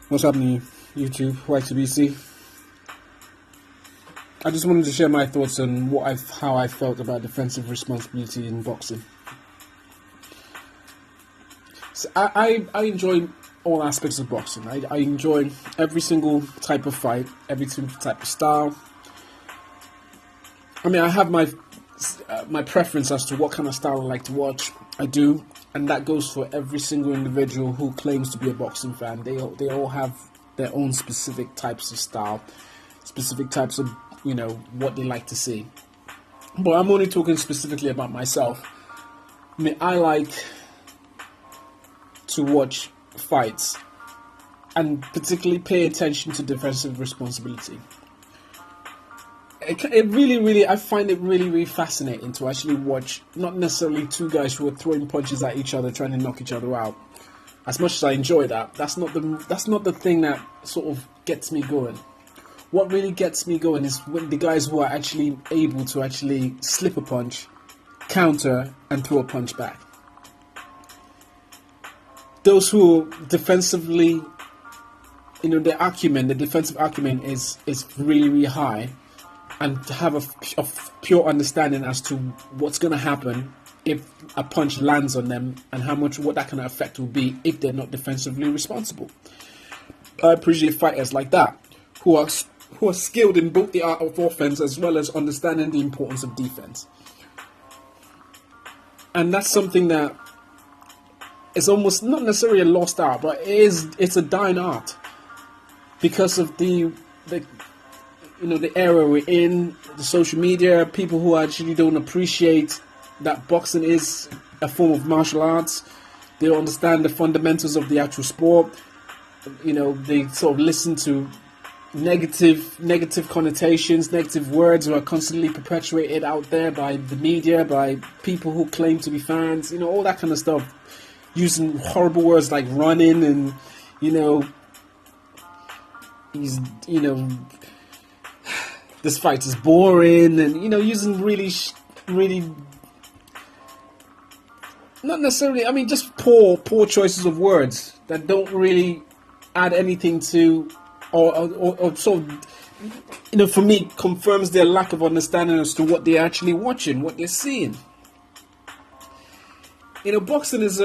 What's happening, YouTube? YTBC. I just wanted to share my thoughts on how I felt about defensive responsibility in boxing. So I enjoy all aspects of boxing. I enjoy every single type of fight, every single type of style. I mean, I have my preference as to what kind of style I like to watch. I do, and that goes for every single individual who claims to be a boxing fan. They all have their own specific types of style, specific types of what they like to see. But I'm only talking specifically about myself. I mean, I like to watch fights and particularly pay attention to defensive responsibility. It really, I find it really fascinating to actually watch not necessarily two guys who are throwing punches at each other, trying to knock each other out. As much as I enjoy that, that's not the thing that sort of gets me going. What really gets me going is when the guys who are actually able to actually slip a punch, counter, and throw a punch back. Those who defensively, the defensive acumen is really high, and to have a pure understanding as to what's going to happen if a punch lands on them and what that kind of effect will be if they're not defensively responsible. I appreciate fighters like that who are skilled in both the art of offense as well as understanding the importance of defense. And that's something that is almost not necessarily a lost art, but it's a dying art because of the era we're in, the social media, people who actually don't appreciate that boxing is a form of martial arts. They don't understand the fundamentals of the actual sport. They sort of listen to negative connotations, negative words who are constantly perpetuated out there by the media, by people who claim to be fans, all that kind of stuff, using horrible words like running and, this fight is boring, and using really not necessarily, I mean, just poor choices of words that don't really add anything to or sort of, for me, confirms their lack of understanding as to what they're actually watching, what they're seeing. Boxing is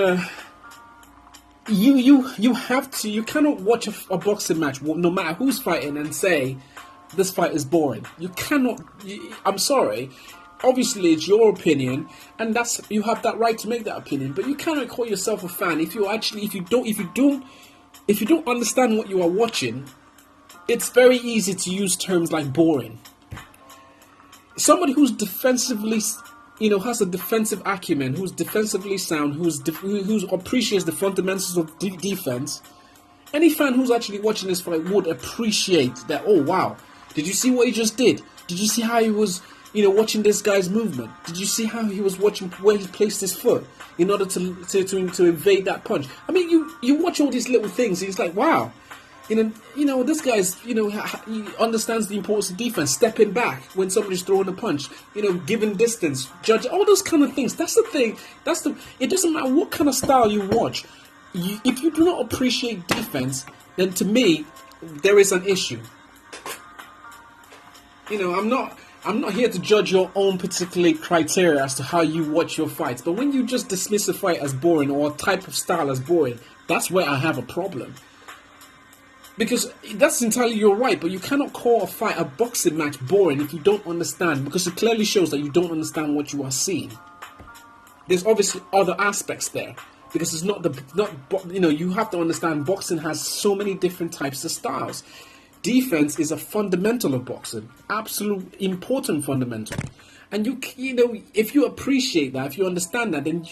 you cannot watch a boxing match, no matter who's fighting, and say this fight is boring. You cannot. I'm sorry. Obviously, it's your opinion, and you have that right to make that opinion. But you cannot call yourself a fan if you don't understand what you are watching. It's very easy to use terms like boring. Somebody who's defensively, has a defensive acumen, who's defensively sound, who appreciates the fundamentals of defense. Any fan who's actually watching this fight would appreciate that. Oh wow! Did you see what he just did? Did you see how he was, watching this guy's movement? Did you see how he was watching where he placed his foot in order to evade that punch? I mean, you watch all these little things, and it's like, wow. This guy's, he understands the importance of defense, stepping back when somebody's throwing a punch, giving distance, judge, all those kind of things. That's the thing. It doesn't matter what kind of style you watch. If you do not appreciate defense, then to me, there is an issue. I'm not here to judge your own particular criteria as to how you watch your fights. But when you just dismiss a fight as boring or a type of style as boring, that's where I have a problem. Because that's entirely your right, but you cannot call a boxing match boring if you don't understand, because it clearly shows that you don't understand what you are seeing. There's obviously other aspects there, because it's you have to understand boxing has so many different types of styles. Defense is a fundamental of boxing, absolute important fundamental. And if you appreciate that, if you understand that, then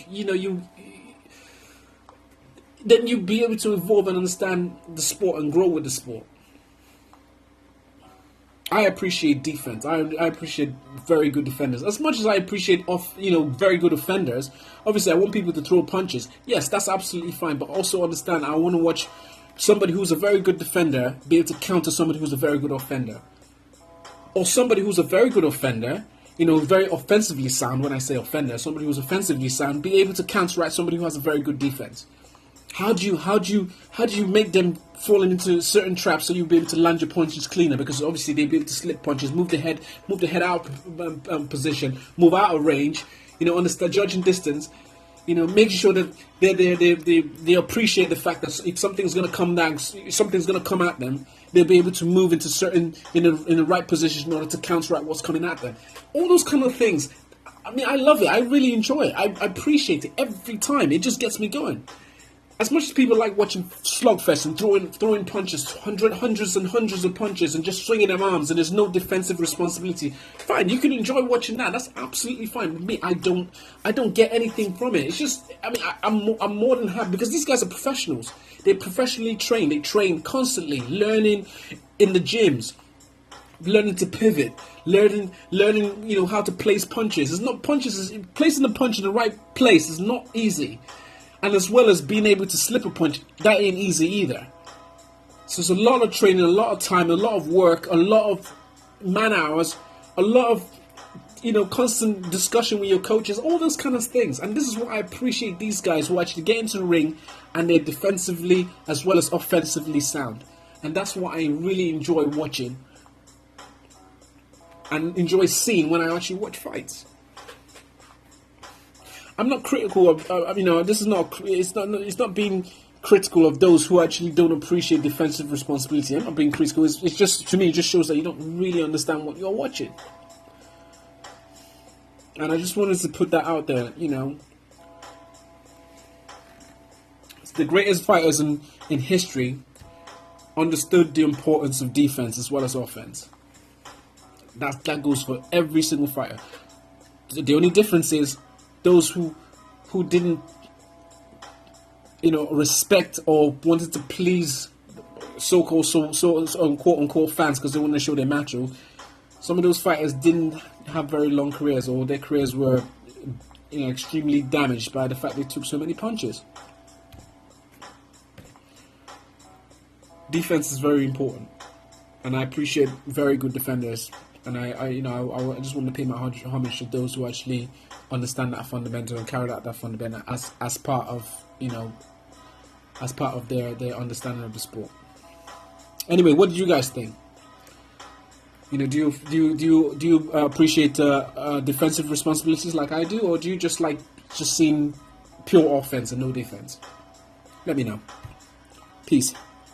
then you'll be able to evolve and understand the sport and grow with the sport. I appreciate defense. I appreciate very good defenders. As much as I appreciate very good offenders, obviously I want people to throw punches. Yes, that's absolutely fine, but also understand I want to watch somebody who's a very good defender be able to counter somebody who's a very good offender. Or somebody who's a very good offender, very offensively sound. When I say offender, somebody who's offensively sound, be able to counteract somebody who has a very good defense. How do you make them fall into certain traps so you'll be able to land your punches cleaner? Because obviously they'll be able to slip punches, move the head out position, move out of range. Understand judging distance. Making sure that they appreciate the fact that if something's going to come down, if something's going to come at them, they'll be able to move into certain in the right position in order to counteract what's coming at them. All those kind of things. I mean, I love it. I really enjoy it. I appreciate it every time. It just gets me going. As much as people like watching slugfest and throwing punches, hundreds and hundreds of punches, and just swinging their arms, and there's no defensive responsibility. Fine, you can enjoy watching that. That's absolutely fine. With me, I don't get anything from it. It's just, I mean, I'm more than happy because these guys are professionals. They're professionally trained. They train constantly, learning in the gyms, learning to pivot, learning, how to place punches. It's not punches. Placing the punch in the right place is not easy. And as well as being able to slip a punch, that ain't easy either. So there's a lot of training, a lot of time, a lot of work, a lot of man hours, a lot of, constant discussion with your coaches, all those kind of things. And this is what I appreciate these guys who actually get into the ring and they're defensively as well as offensively sound. And that's what I really enjoy watching and enjoy seeing when I actually watch fights. I'm not critical of, this is not, it's not being critical of those who actually don't appreciate defensive responsibility. I'm not being critical. It's just, to me, it just shows that you don't really understand what you're watching. And I just wanted to put that out there, The greatest fighters in history understood the importance of defense as well as offense. That goes for every single fighter. The only difference is those who didn't, respect or wanted to please so-called quote-unquote fans because they wanted to show their macho. Some of those fighters didn't have very long careers, or their careers were, extremely damaged by the fact they took so many punches. Defense is very important, and I appreciate very good defenders. And I just want to pay my homage to those who actually understand that fundamental and carry out that fundamental as part of their understanding of the sport. Anyway, what did you guys think? Do you appreciate defensive responsibilities like I do, or do you just like seeing pure offense and no defense? Let me know. Peace.